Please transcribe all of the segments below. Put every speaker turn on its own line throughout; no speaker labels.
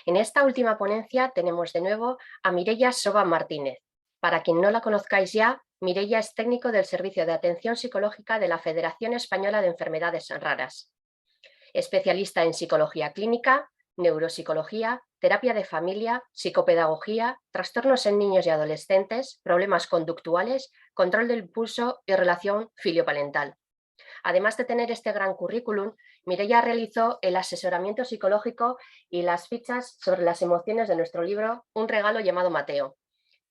En esta última ponencia tenemos de nuevo a Mireia Soba Martínez. Para quien no la conozcáis ya, Mireia es técnico del Servicio de Atención Psicológica de la Federación Española de Enfermedades Raras. Especialista en psicología clínica, neuropsicología, terapia de familia, psicopedagogía, trastornos en niños y adolescentes, problemas conductuales, control del impulso y relación filioparental. Además de tener este gran currículum, Mireia realizó el asesoramiento psicológico y las fichas sobre las emociones de nuestro libro Un regalo llamado Mateo,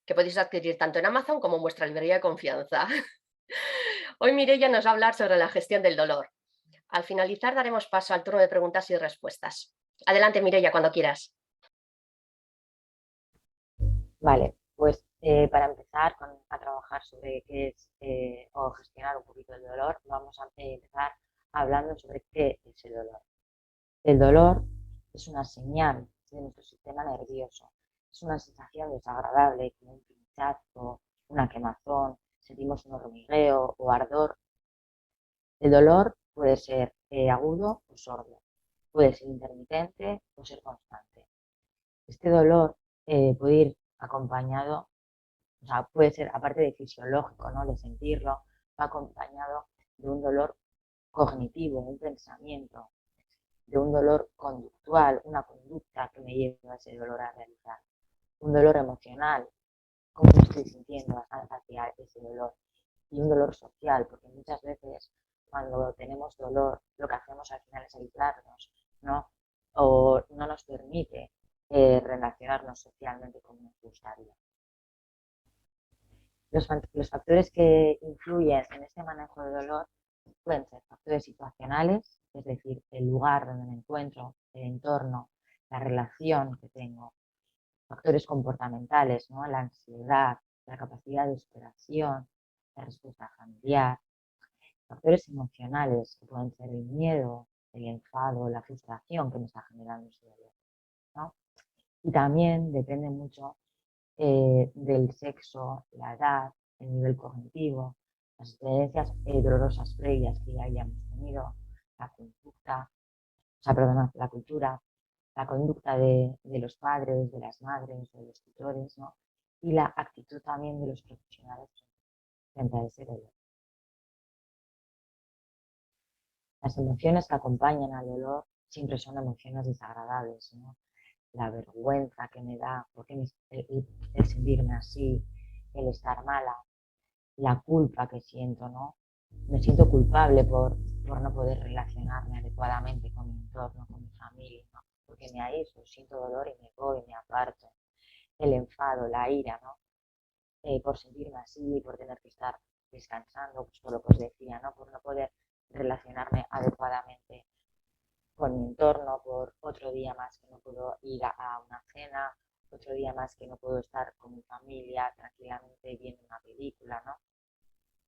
que podéis adquirir tanto en Amazon como en vuestra librería de confianza. Hoy Mireia nos va a hablar sobre la gestión del dolor. Al finalizar daremos paso al turno de preguntas y respuestas. Adelante, Mireia, cuando quieras.
Vale, pues para empezar a trabajar sobre qué es o gestionar un poquito el dolor, vamos a empezar hablando sobre qué es el dolor. El dolor es una señal de nuestro sistema nervioso, es una sensación desagradable como un pinchazo, una quemazón, sentimos un hormigueo o ardor. El dolor puede ser agudo o sordo, puede ser intermitente o ser constante. Este dolor puede ir acompañado, o sea, puede ser, aparte de fisiológico, ¿no? De sentirlo, va acompañado de un dolor cognitivo, un pensamiento, de un dolor conductual, una conducta que me lleva a ese dolor a realizar, un dolor emocional, cómo me estoy sintiendo hacia ese dolor, y un dolor social, porque muchas veces cuando tenemos dolor, lo que hacemos al final es aislarnos, ¿no? O no nos permite relacionarnos socialmente como nos gustaría. Los factores que influyen en este manejo de dolor pueden ser factores situacionales, es decir, el lugar donde me encuentro, el entorno, la relación que tengo, factores comportamentales, ¿no? La ansiedad, la capacidad de superación, la respuesta familiar, factores emocionales que pueden ser el miedo, el enfado, la frustración que me está generando ese dolor, ¿no? Y también depende mucho del sexo, la edad, el nivel cognitivo, las experiencias dolorosas previas que ya hayamos tenido, la conducta, o sea, perdona, la cultura, la conducta de los padres, de las madres, de los tutores, ¿no? Y la actitud también de los profesionales frente a ese dolor. Las emociones que acompañan al dolor siempre son emociones desagradables, ¿no? La vergüenza que me da, porque el sentirme así, el estar mala, la culpa que siento, ¿no? Me siento culpable por no poder relacionarme adecuadamente con mi entorno, con mi familia, ¿no? Porque me aíslo, siento dolor y me voy, me aparto. El enfado, la ira, ¿no? Por sentirme así, por tener que estar descansando, pues por lo que os decía, ¿no? Por no poder relacionarme adecuadamente con mi entorno, por otro día más que no puedo ir a una cena, otro día más que no puedo estar con mi familia tranquilamente viendo una película, ¿no?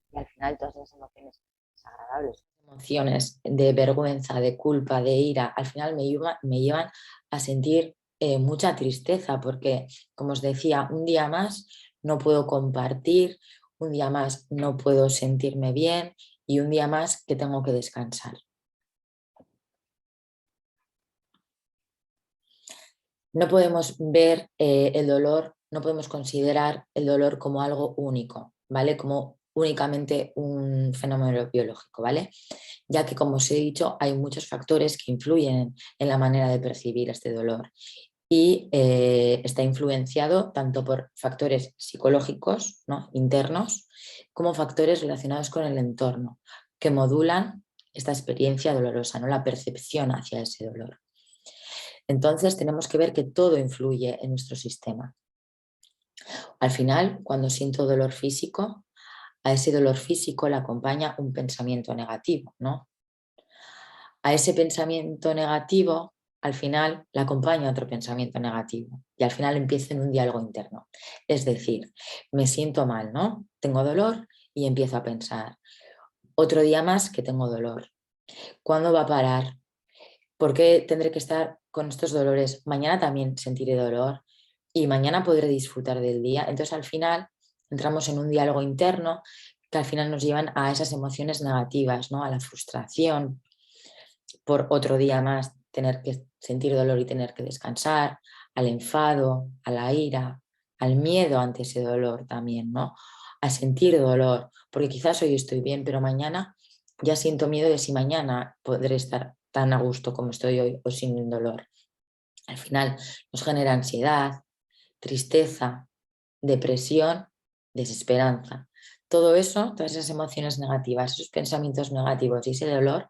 Y al final todas esas emociones desagradables, emociones de vergüenza, de culpa, de ira, al final me llevan a sentir mucha tristeza porque, como os decía, un día más no puedo compartir, un día más no puedo sentirme bien y un día más que tengo que descansar. No podemos ver el dolor, no podemos considerar el dolor como algo único, ¿vale? Como únicamente un fenómeno biológico, ¿vale? Ya que, como os he dicho, hay muchos factores que influyen en la manera de percibir este dolor y está influenciado tanto por factores psicológicos, ¿no? Internos, como factores relacionados con el entorno, que modulan esta experiencia dolorosa, ¿no? La percepción hacia ese dolor. Entonces tenemos que ver que todo influye en nuestro sistema. Al final, cuando siento dolor físico, a ese dolor físico le acompaña un pensamiento negativo, ¿no? A ese pensamiento negativo, al final le acompaña otro pensamiento negativo y al final empieza en un diálogo interno. Es decir, me siento mal, ¿no? Tengo dolor y empiezo a pensar, otro día más que tengo dolor. ¿Cuándo va a parar? ¿Por qué tendré que estar con estos dolores? Mañana también sentiré dolor y mañana podré disfrutar del día. Entonces al final entramos en un diálogo interno que al final nos llevan a esas emociones negativas, ¿no? A la frustración por otro día más tener que sentir dolor y tener que descansar, al enfado, a la ira, al miedo ante ese dolor también, ¿no? A sentir dolor, porque quizás hoy estoy bien, pero mañana ya siento miedo de si mañana podré estar tan a gusto como estoy hoy o sin dolor. Al final nos genera ansiedad, tristeza, depresión, desesperanza. Todo eso, todas esas emociones negativas, esos pensamientos negativos y ese dolor,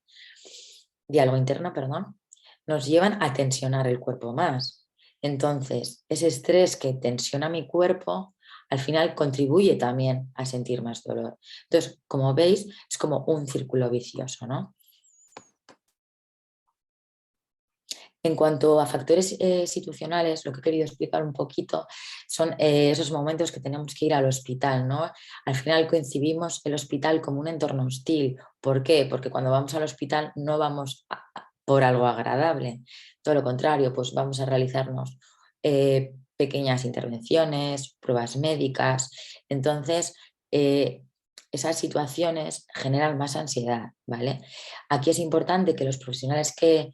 diálogo interno, perdón, nos llevan a tensionar el cuerpo más. Entonces, ese estrés que tensiona mi cuerpo, al final contribuye también a sentir más dolor. Entonces, como veis, es como un círculo vicioso, ¿no? En cuanto a factores situacionales, lo que he querido explicar un poquito son esos momentos que tenemos que ir al hospital, ¿no? Al final concebimos el hospital como un entorno hostil. ¿Por qué? Porque cuando vamos al hospital no vamos por algo agradable. Todo lo contrario, pues vamos a realizarnos pequeñas intervenciones, pruebas médicas. Entonces, esas situaciones generan más ansiedad, ¿vale? Aquí es importante que los profesionales que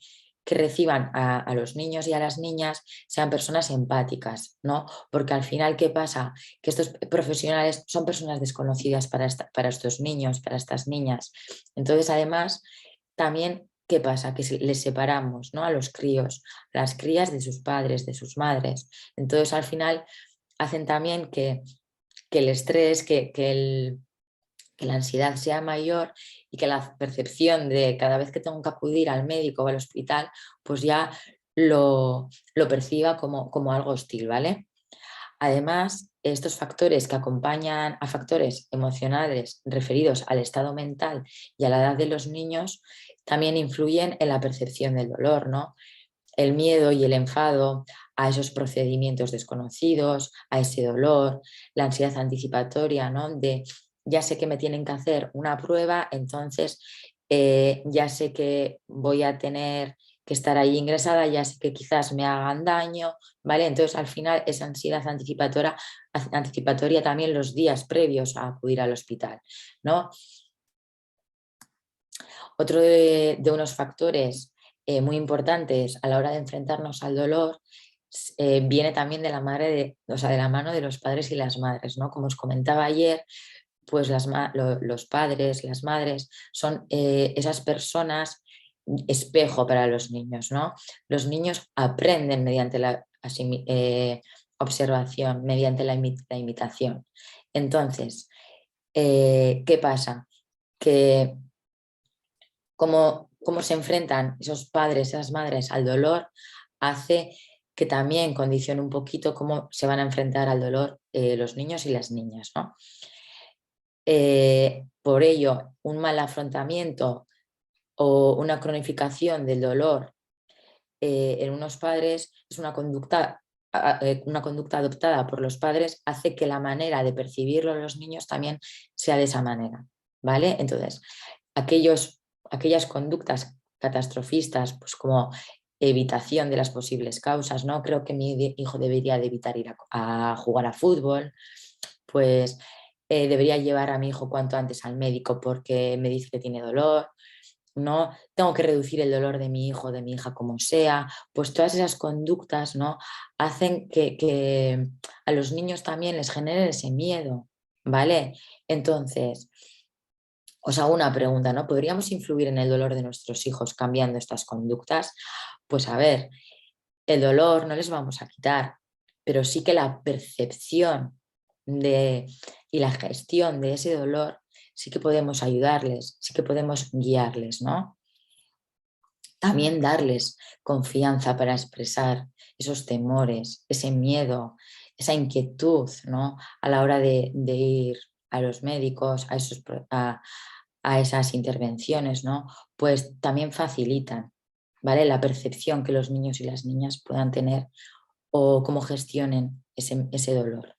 reciban a los niños y a las niñas sean personas empáticas, ¿no? Porque al final, ¿qué pasa? Que estos profesionales son personas desconocidas para estos niños, para estas niñas. Entonces, además, también, ¿qué pasa? Que les separamos, ¿no? A los críos, a las crías de sus padres, de sus madres. Entonces, al final, hacen también que el estrés, que la ansiedad sea mayor y que la percepción de cada vez que tengo que acudir al médico o al hospital, pues ya lo perciba como algo hostil, ¿vale? Además, estos factores que acompañan a factores emocionales referidos al estado mental y a la edad de los niños también influyen en la percepción del dolor, ¿no? El miedo y el enfado a esos procedimientos desconocidos, a ese dolor, la ansiedad anticipatoria, ¿no? De ya sé que me tienen que hacer una prueba, entonces ya sé que voy a tener que estar ahí ingresada, ya sé que quizás me hagan daño, ¿vale? Entonces al final esa ansiedad anticipatoria también los días previos a acudir al hospital, ¿no? Otro de unos factores muy importantes a la hora de enfrentarnos al dolor viene también de la o sea, de la mano de los padres y las madres, ¿no? Como os comentaba ayer, pues los padres, las madres son esas personas espejo para los niños, ¿no? Los niños aprenden mediante la observación, mediante la imitación. Entonces, ¿qué pasa? Que cómo se enfrentan esos padres, esas madres al dolor, hace que también condicione un poquito cómo se van a enfrentar al dolor los niños y las niñas, ¿no? Por ello, un mal afrontamiento o una cronificación del dolor en unos padres es una conducta adoptada por los padres, hace que la manera de percibirlo los niños también sea de esa manera, ¿vale? Entonces, aquellas conductas catastrofistas, pues como evitación de las posibles causas, ¿no? Creo que mi hijo debería de evitar ir a jugar a fútbol, pues debería llevar a mi hijo cuanto antes al médico porque me dice que tiene dolor, ¿no? Tengo que reducir el dolor de mi hijo o de mi hija como sea, pues todas esas conductas, ¿no? Hacen que a los niños también les genere ese miedo, ¿vale? Entonces, os hago una pregunta, ¿no? ¿Podríamos influir en el dolor de nuestros hijos cambiando estas conductas? Pues a ver, el dolor no les vamos a quitar, pero sí que la percepción y la gestión de ese dolor sí que podemos ayudarles, sí que podemos guiarles, ¿no? También darles confianza para expresar esos temores, ese miedo, esa inquietud, ¿no? A la hora de ir a los médicos, a esas intervenciones, ¿no? Pues también facilitan, ¿vale? La percepción que los niños y las niñas puedan tener o cómo gestionen ese dolor.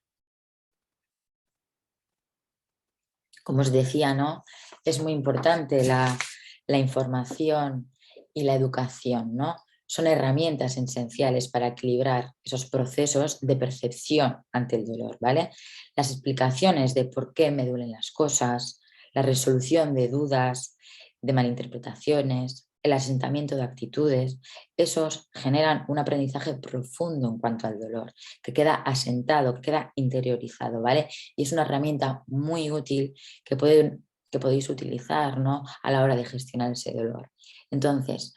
Como os decía, ¿no? Es muy importante la información y la educación, ¿no? Son herramientas esenciales para equilibrar esos procesos de percepción ante el dolor, ¿vale? Las explicaciones de por qué me duelen las cosas, la resolución de dudas, de malinterpretaciones, el asentamiento de actitudes, esos generan un aprendizaje profundo en cuanto al dolor, que queda asentado, que queda interiorizado, ¿vale? Y es una herramienta muy útil que podéis utilizar, ¿no?, a la hora de gestionar ese dolor. Entonces,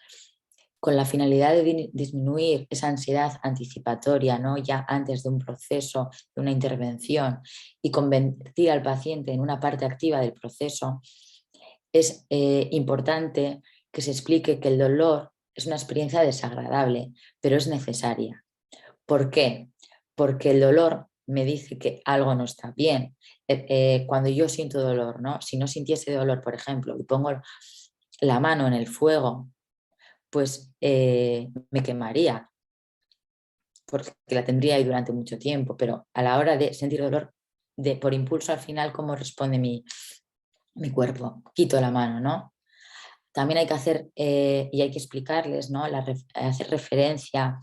con la finalidad de disminuir esa ansiedad anticipatoria, ¿no?, ya antes de un proceso, de una intervención, y convertir al paciente en una parte activa del proceso, es importante que se explique que el dolor es una experiencia desagradable, pero es necesaria. ¿Por qué? Porque el dolor me dice que algo no está bien. Cuando yo siento dolor, ¿no?, si no sintiese dolor, por ejemplo, y pongo la mano en el fuego, pues me quemaría, porque la tendría ahí durante mucho tiempo, pero a la hora de sentir dolor, por impulso al final, ¿cómo responde mi cuerpo? Quito la mano, ¿no? También hay que hacer, y hay que explicarles, ¿no?, hacer referencia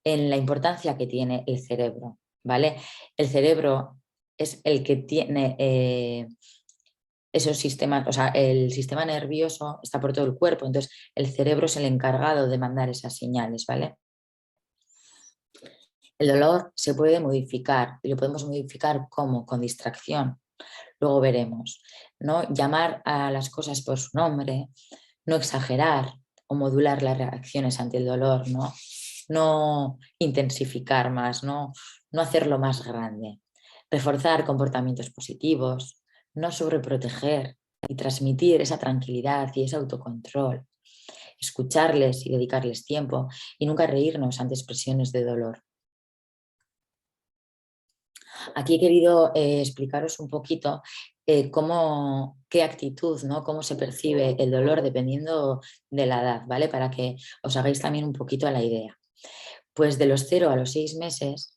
en la importancia que tiene el cerebro, ¿vale? El cerebro es el que tiene esos sistemas, o sea, el sistema nervioso está por todo el cuerpo, entonces el cerebro es el encargado de mandar esas señales, ¿vale? El dolor se puede modificar y lo podemos modificar ¿cómo? Con distracción. Luego veremos, ¿no? Llamar a las cosas por su nombre, no exagerar o modular las reacciones ante el dolor, ¿no? No intensificar más, no hacerlo más grande. Reforzar comportamientos positivos, no sobreproteger y transmitir esa tranquilidad y ese autocontrol. Escucharles y dedicarles tiempo y nunca reírnos ante expresiones de dolor. Aquí he querido explicaros un poquito qué actitud, ¿no?, cómo se percibe el dolor dependiendo de la edad, ¿vale? Para que os hagáis también un poquito la idea. Pues de los 0 a los 6 meses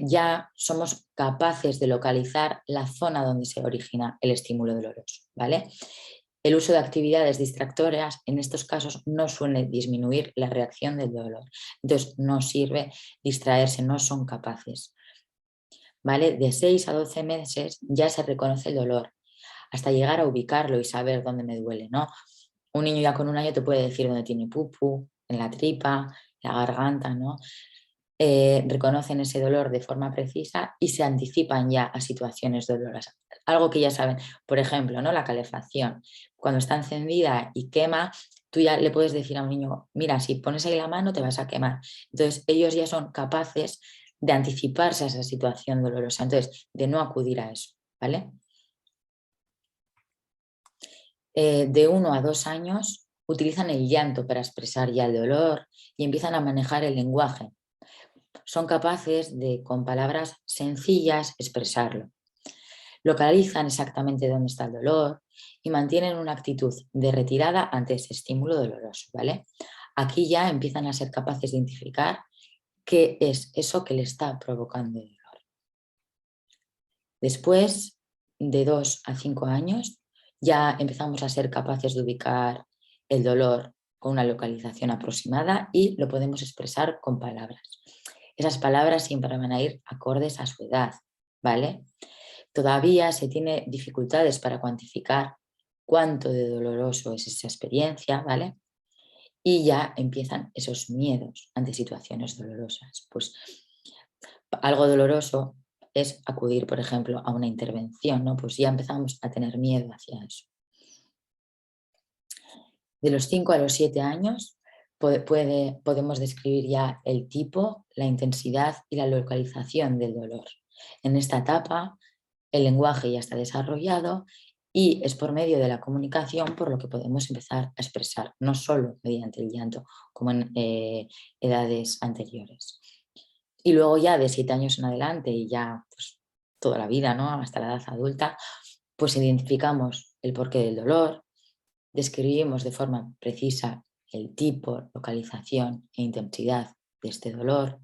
ya somos capaces de localizar la zona donde se origina el estímulo doloroso, ¿vale? El uso de actividades distractoras en estos casos no suele disminuir la reacción del dolor. Entonces no sirve distraerse, no son capaces. ¿Vale? De 6 a 12 meses ya se reconoce el dolor, hasta llegar a ubicarlo y saber dónde me duele, ¿no? Un niño ya con 1 año te puede decir dónde tiene pupu, en la tripa, la garganta, ¿no? Reconocen ese dolor de forma precisa y se anticipan ya a situaciones dolorosas. Algo que ya saben, por ejemplo, ¿no?, la calefacción. Cuando está encendida y quema, tú ya le puedes decir a un niño, mira, si pones ahí la mano te vas a quemar. Entonces ellos ya son capaces de anticiparse a esa situación dolorosa, entonces de no acudir a eso, ¿vale? De 1 a 2 años utilizan el llanto para expresar ya el dolor y empiezan a manejar el lenguaje. Son capaces de, con palabras sencillas, expresarlo. Localizan exactamente dónde está el dolor y mantienen una actitud de retirada ante ese estímulo doloroso, ¿vale? Aquí ya empiezan a ser capaces de identificar qué es eso que le está provocando el dolor. Después, de 2 a 5 años, ya empezamos a ser capaces de ubicar el dolor con una localización aproximada y lo podemos expresar con palabras. Esas palabras siempre van a ir acordes a su edad, ¿vale? Todavía se tiene dificultades para cuantificar cuánto de doloroso es esa experiencia, ¿vale? Y ya empiezan esos miedos ante situaciones dolorosas. Pues algo doloroso es acudir, por ejemplo, a una intervención, ¿no? Pues ya empezamos a tener miedo hacia eso. De los 5 a los 7 años podemos describir ya el tipo, la intensidad y la localización del dolor. En esta etapa el lenguaje ya está desarrollado y es por medio de la comunicación por lo que podemos empezar a expresar, no solo mediante el llanto como en edades anteriores. Y luego ya de 7 años en adelante y ya pues, toda la vida, ¿no?, hasta la edad adulta, pues identificamos el porqué del dolor, describimos de forma precisa el tipo, localización e intensidad de este dolor.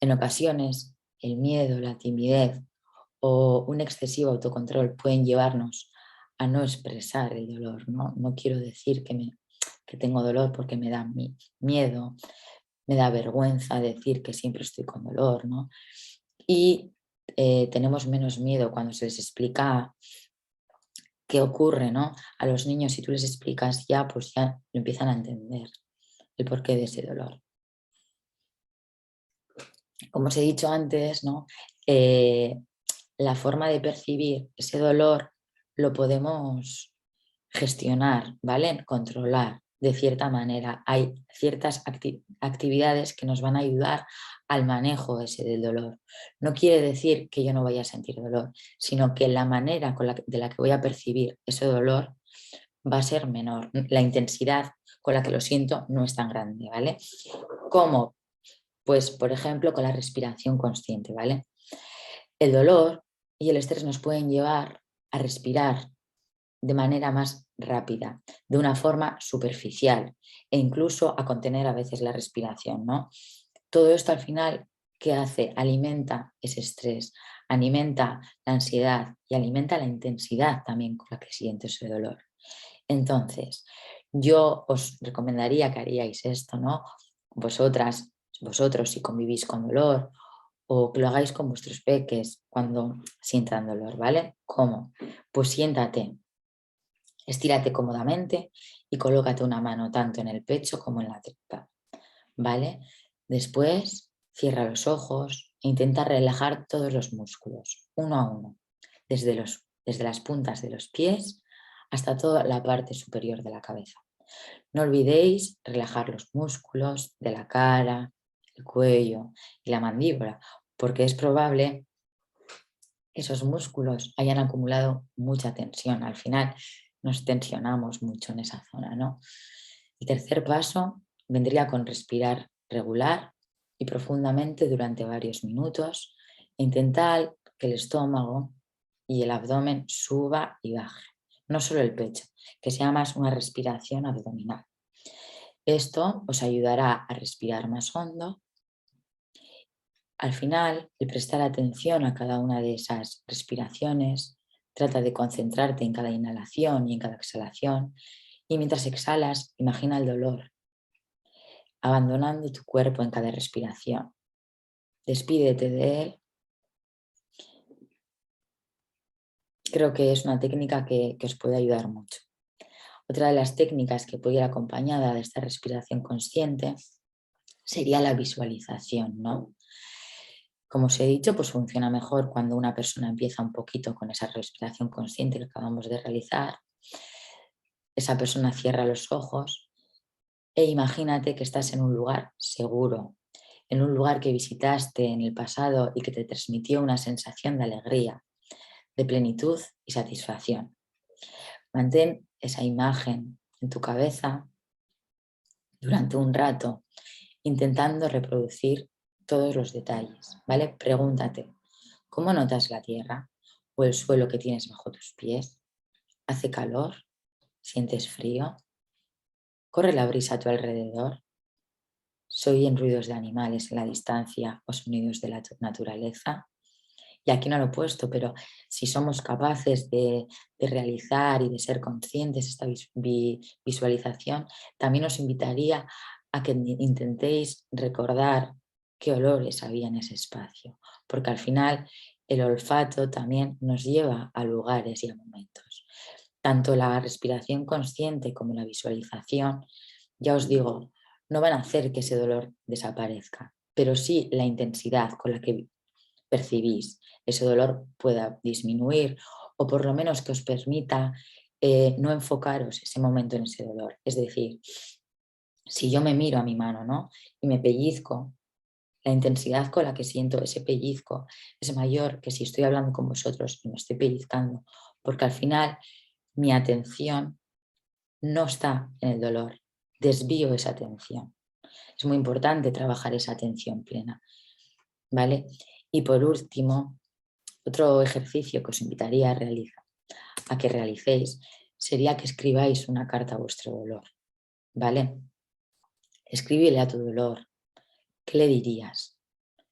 En ocasiones, el miedo, la timidez o un excesivo autocontrol pueden llevarnos a no expresar el dolor. No quiero decir que tengo dolor porque me da miedo, me da vergüenza decir que siempre estoy con dolor, ¿no? Y tenemos menos miedo cuando se les explica ¿Qué ocurre, no? A los niños, si tú les explicas ya, pues ya lo empiezan a entender el porqué de ese dolor. Como os he dicho antes, ¿no? La forma de percibir ese dolor lo podemos gestionar, ¿vale? Controlar de cierta manera. Hay ciertas actividades que nos van a ayudar al manejo ese del dolor. No quiere decir que yo no vaya a sentir dolor, sino que la manera de la que voy a percibir ese dolor va a ser menor. La intensidad con la que lo siento no es tan grande, ¿vale? ¿Cómo? Pues, por ejemplo, con la respiración consciente, ¿vale? El dolor y el estrés nos pueden llevar a respirar de manera más rápida, de una forma superficial e incluso a contener a veces la respiración, ¿no? Todo esto al final, ¿qué hace? Alimenta ese estrés, alimenta la ansiedad y alimenta la intensidad también con la que sientes ese dolor. Entonces, yo os recomendaría que haríais esto, ¿no? Vosotros si convivís con dolor o que lo hagáis con vuestros peques cuando sientan dolor, ¿vale? ¿Cómo? Pues siéntate, estírate cómodamente y colócate una mano tanto en el pecho como en la tripa, ¿vale? Después cierra los ojos e intenta relajar todos los músculos, uno a uno, desde las puntas de los pies hasta toda la parte superior de la cabeza. No olvidéis relajar los músculos de la cara, el cuello y la mandíbula, porque es probable que esos músculos hayan acumulado mucha tensión. Al final nos tensionamos mucho en esa zona, ¿no? El tercer paso vendría con respirar regular y profundamente durante varios minutos. Intentar que el estómago y el abdomen suba y baje, no solo el pecho, que sea más una respiración abdominal. Esto os ayudará a respirar más hondo. Al final, el prestar atención a cada una de esas respiraciones, trata de concentrarte en cada inhalación y en cada exhalación, y mientras exhalas, imagina el dolor, abandonando tu cuerpo en cada respiración. Despídete de él. Creo que es una técnica que os puede ayudar mucho. Otra de las técnicas que puede ir acompañada de esta respiración consciente sería la visualización, ¿no? Como os he dicho, pues funciona mejor cuando una persona empieza un poquito con esa respiración consciente que acabamos de realizar. Esa persona cierra los ojos e imagínate que estás en un lugar seguro, en un lugar que visitaste en el pasado y que te transmitió una sensación de alegría, de plenitud y satisfacción. Mantén esa imagen en tu cabeza durante un rato, intentando reproducir todos los detalles, ¿vale? Pregúntate, ¿cómo notas la tierra o el suelo que tienes bajo tus pies? ¿Hace calor? ¿Sientes frío? ¿Corre la brisa a tu alrededor? ¿Se oyen ruidos de animales en la distancia o sonidos de la naturaleza? Y aquí no lo he puesto, pero si somos capaces de realizar y de ser conscientes de esta visualización, también os invitaría a que intentéis recordar qué olores había en ese espacio, porque al final el olfato también nos lleva a lugares y a momentos. Tanto la respiración consciente como la visualización, ya os digo, no van a hacer que ese dolor desaparezca, pero sí la intensidad con la que percibís ese dolor pueda disminuir o por lo menos que os permita no enfocaros ese momento en ese dolor. Es decir, si yo me miro a mi mano, ¿no? Y me pellizco, la intensidad con la que siento ese pellizco es mayor que si estoy hablando con vosotros y me estoy pellizcando, porque al final mi atención no está en el dolor, desvío esa atención. Es muy importante trabajar esa atención plena, ¿vale? Y por último, otro ejercicio que os invitaría a que realicéis sería que escribáis una carta a vuestro dolor, ¿vale? Escríbele a tu dolor. ¿Qué le dirías?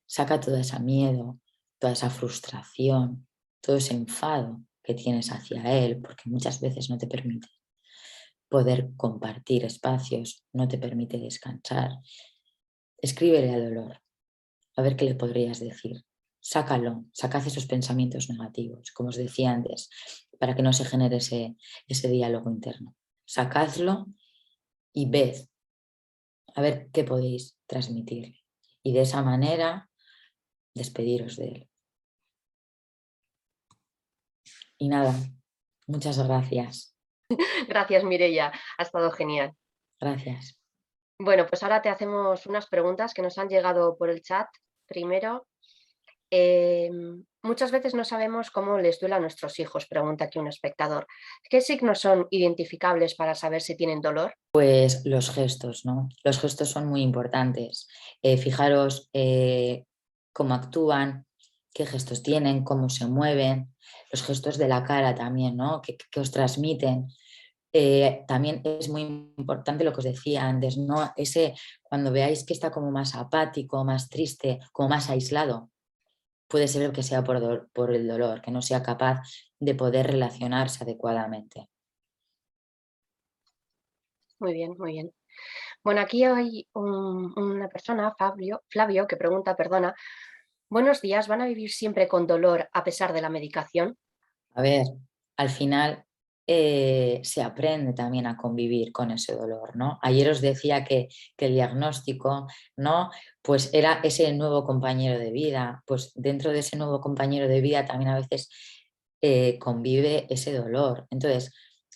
Saca todo ese miedo, toda esa frustración, todo ese enfado que tienes hacia él, porque muchas veces no te permite poder compartir espacios, no te permite descansar. Escríbele al dolor, a ver qué le podrías decir. Sácalo, sacad esos pensamientos negativos. Como os decía antes, para que no se genere ese diálogo interno. Sacadlo y ved a ver qué podéis transmitir. Y de esa manera despediros de él. Y nada, muchas gracias.
Gracias, Mireia, ha estado genial.
Gracias.
Bueno, pues ahora te hacemos unas preguntas que nos han llegado por el chat. Primero, muchas veces no sabemos cómo les duele a nuestros hijos, pregunta aquí un espectador. ¿Qué signos son identificables para saber si tienen dolor?
Pues los gestos, ¿no? Los gestos son muy importantes. Fijaros cómo actúan, qué gestos tienen, cómo se mueven, los gestos de la cara también, ¿no? Que os transmiten. También es muy importante lo que os decía antes, ¿no? Cuando veáis que está como más apático, más triste, como más aislado, puede ser que sea por el dolor, que no sea capaz de poder relacionarse adecuadamente.
Muy bien, muy bien. Bueno, aquí hay una persona, Flavio, que pregunta, perdona, buenos días, ¿van a vivir siempre con dolor a pesar de la medicación?
A ver, al final se aprende también a convivir con ese dolor, ¿no? Ayer os decía que el diagnóstico, ¿no? Pues era ese nuevo compañero de vida, pues dentro de ese nuevo compañero de vida también a veces convive ese dolor. Entonces,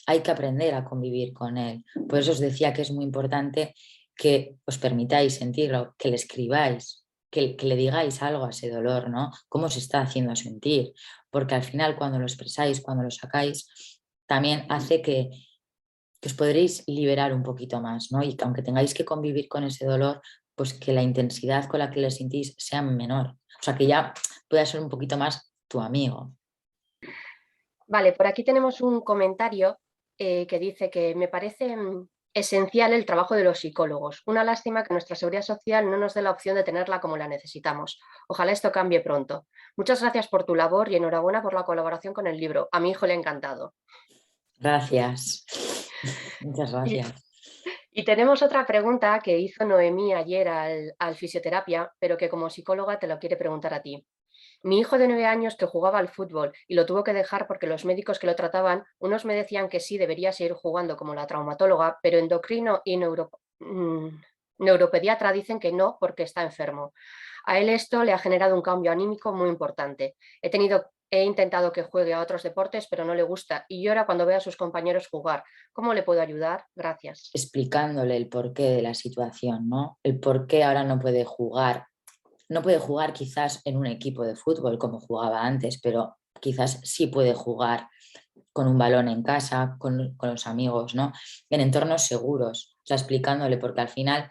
hay que aprender a convivir con él. Por eso os decía que es muy importante que os permitáis sentirlo, que le escribáis, que le digáis algo a ese dolor, ¿no? Cómo se está haciendo sentir, porque al final cuando lo expresáis, cuando lo sacáis, también hace que os podréis liberar un poquito más, ¿no? Y que aunque tengáis que convivir con ese dolor, pues que la intensidad con la que le sentís sea menor. O sea, que ya pueda ser un poquito más tu amigo.
Vale, por aquí tenemos un comentario que dice que me parece esencial el trabajo de los psicólogos. Una lástima que nuestra seguridad social no nos dé la opción de tenerla como la necesitamos. Ojalá esto cambie pronto. Muchas gracias por tu labor y enhorabuena por la colaboración con el libro. A mi hijo le ha encantado.
Gracias. Muchas
Y,
gracias.
y tenemos otra pregunta que hizo Noemí ayer al fisioterapia, pero que como psicóloga te lo quiere preguntar a ti. Mi hijo de 9 años que jugaba al fútbol y lo tuvo que dejar porque los médicos que lo trataban, unos me decían que sí, debería seguir jugando como la traumatóloga, pero endocrino y neuropediatra dicen que no porque está enfermo. A él esto le ha generado un cambio anímico muy importante. He intentado que juegue a otros deportes, pero no le gusta y llora cuando ve a sus compañeros jugar. ¿Cómo le puedo ayudar? Gracias.
Explicándole el porqué de la situación, ¿no? El por qué ahora no puede jugar. No puede jugar quizás en un equipo de fútbol como jugaba antes, pero quizás sí puede jugar con un balón en casa, con los amigos, ¿no? En entornos seguros, o sea, explicándole, porque al final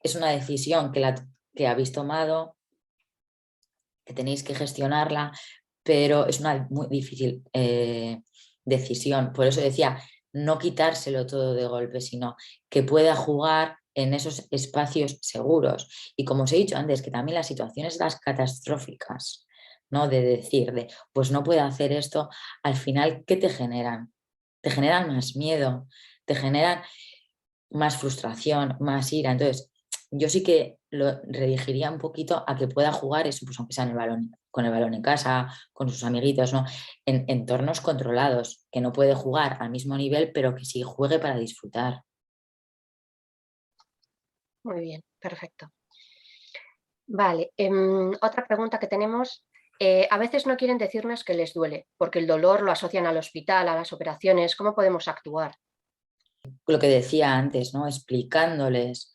es una decisión que habéis tomado, que tenéis que gestionarla, pero es una muy difícil decisión. Por eso decía, no quitárselo todo de golpe, sino que pueda jugar en esos espacios seguros. Y como os he dicho antes, que también las situaciones las catastróficas, ¿no? De decir, pues no puedo hacer esto, al final, ¿qué te generan? Te generan más miedo, te generan más frustración, más ira. Entonces, yo sí que lo redirigiría un poquito a que pueda jugar eso, pues aunque sea en el balón, con el balón en casa, con sus amiguitos, ¿no? En entornos controlados, que no puede jugar al mismo nivel, pero que sí juegue para disfrutar.
Muy bien, perfecto. Vale, otra pregunta que tenemos. A veces no quieren decirnos que les duele, porque el dolor lo asocian al hospital, a las operaciones. ¿Cómo podemos actuar?
Lo que decía antes, ¿no? Explicándoles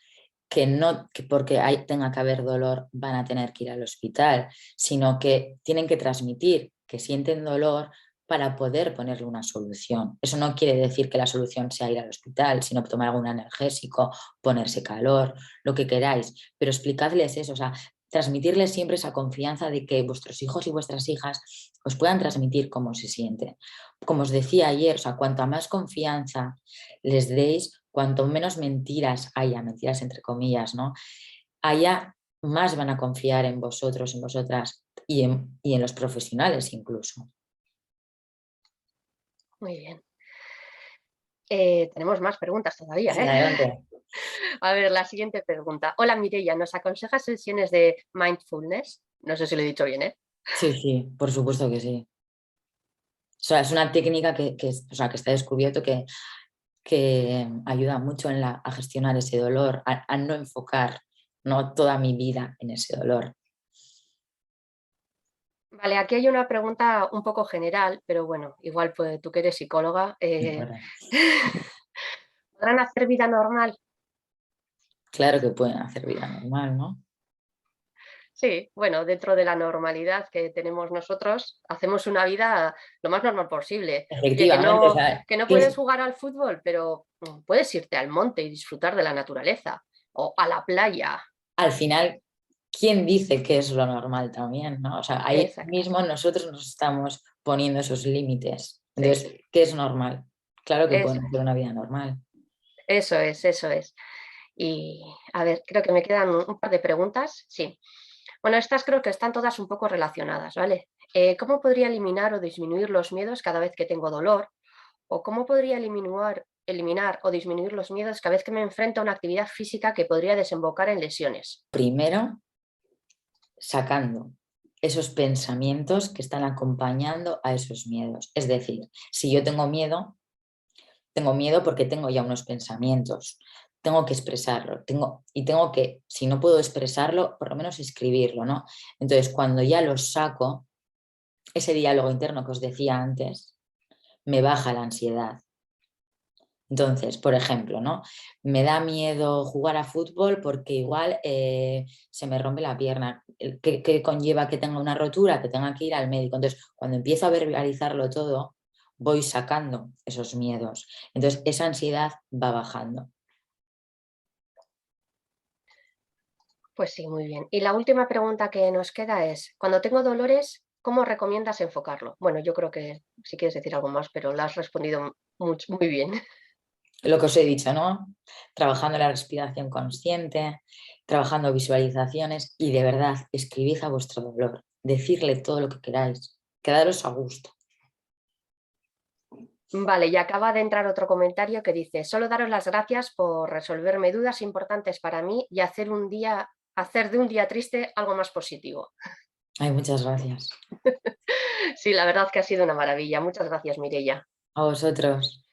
que no que porque tenga que haber dolor van a tener que ir al hospital, sino que tienen que transmitir que sienten dolor para poder ponerle una solución. Eso no quiere decir que la solución sea ir al hospital, sino tomar algún analgésico, ponerse calor, lo que queráis, pero explicadles eso, o sea, transmitirles siempre esa confianza de que vuestros hijos y vuestras hijas os puedan transmitir cómo se sienten. Como os decía ayer, o sea, cuanta más confianza les deis, cuanto menos mentiras haya, mentiras entre comillas, ¿no? Haya, más van a confiar en vosotros, en vosotras y en los profesionales incluso.
Muy bien. Tenemos más preguntas todavía,
Sí,
¿eh?
adelante.
A ver, la siguiente pregunta. Hola Mireia, ¿nos aconsejas sesiones de mindfulness? No sé si lo he dicho bien, ¿eh?
Sí, sí, por supuesto que sí. sea, es una técnica o sea, que está descubierto que ayuda mucho a gestionar ese dolor, a no enfocar, ¿no?, toda mi vida en ese dolor.
Vale, aquí hay una pregunta un poco general, pero bueno, igual pues, tú que eres psicóloga, ¿podrán hacer vida normal?
Claro que pueden hacer vida normal, ¿no?
Sí, bueno, dentro de la normalidad que tenemos nosotros, hacemos una vida lo más normal posible. Oye,
Efectivamente, o sea,
que no puedes jugar al fútbol, pero puedes irte al monte y disfrutar de la naturaleza o a la playa.
al final, ¿quién dice que es lo normal también, ¿no? O sea, ahí
Exacto.
mismo nosotros nos estamos poniendo esos límites.
Sí,
Entonces, ¿qué es normal? Claro que
eso
pueden hacer una vida normal.
eso es, eso es. Y a ver, creo que me quedan un par de preguntas. Sí. Bueno, estas creo que están todas un poco relacionadas, ¿vale? ¿Cómo podría eliminar o disminuir los miedos cada vez que tengo dolor? ¿O cómo podría eliminar o disminuir los miedos cada vez que me enfrento a una actividad física que podría desembocar en lesiones?
Primero, sacando esos pensamientos que están acompañando a esos miedos. Es decir, si yo tengo miedo porque tengo ya unos pensamientos, tengo que expresarlo, tengo que, si no puedo expresarlo, por lo menos escribirlo, ¿no? Entonces, cuando ya lo saco, ese diálogo interno que os decía antes, me baja la ansiedad. Entonces, por ejemplo, ¿no?, me da miedo jugar a fútbol porque igual se me rompe la pierna. ¿Qué conlleva que tenga una rotura? Que tenga que ir al médico. Entonces, cuando empiezo a verbalizarlo todo, voy sacando esos miedos. Entonces, esa ansiedad va bajando.
Pues sí, muy bien. Y la última pregunta que nos queda es, cuando tengo dolores, ¿cómo recomiendas enfocarlo? Bueno, yo creo que si quieres decir algo más, pero lo has respondido muy bien.
Lo que os he dicho, ¿no? Trabajando la respiración consciente, trabajando visualizaciones y de verdad, escribid a vuestro dolor, decirle todo lo que queráis, quedaros a gusto.
Vale, y acaba de entrar otro comentario que dice, solo daros las gracias por resolverme dudas importantes para mí y hacer de un día triste algo más positivo.
Ay, muchas gracias.
Sí, la verdad que ha sido una maravilla. Muchas gracias, Mireia.
A vosotros.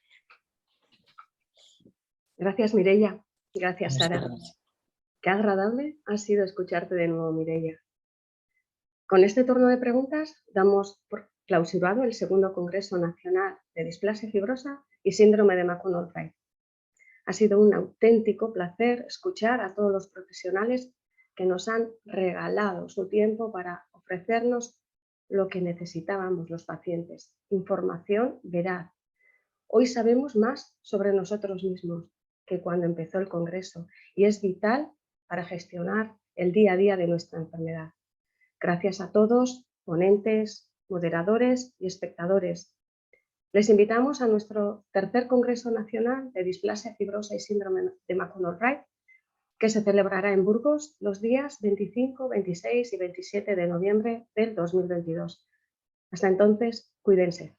Gracias, Mireia.
A
Gracias, Sara.
vosotros.
Qué agradable ha sido escucharte de nuevo, Mireia. Con este turno de preguntas damos por clausurado el segundo Congreso Nacional de Displasia Fibrosa y Síndrome de McConnell-Wright. Ha sido un auténtico placer escuchar a todos los profesionales que nos han regalado su tiempo para ofrecernos lo que necesitábamos los pacientes, información veraz. Hoy sabemos más sobre nosotros mismos que cuando empezó el Congreso y es vital para gestionar el día a día de nuestra enfermedad. Gracias a todos, ponentes, moderadores y espectadores. Les invitamos a nuestro tercer Congreso Nacional de Displasia Fibrosa y Síndrome de McConnell-Wright, que se celebrará en Burgos los días 25, 26 y 27 de noviembre del 2022. Hasta entonces, cuídense.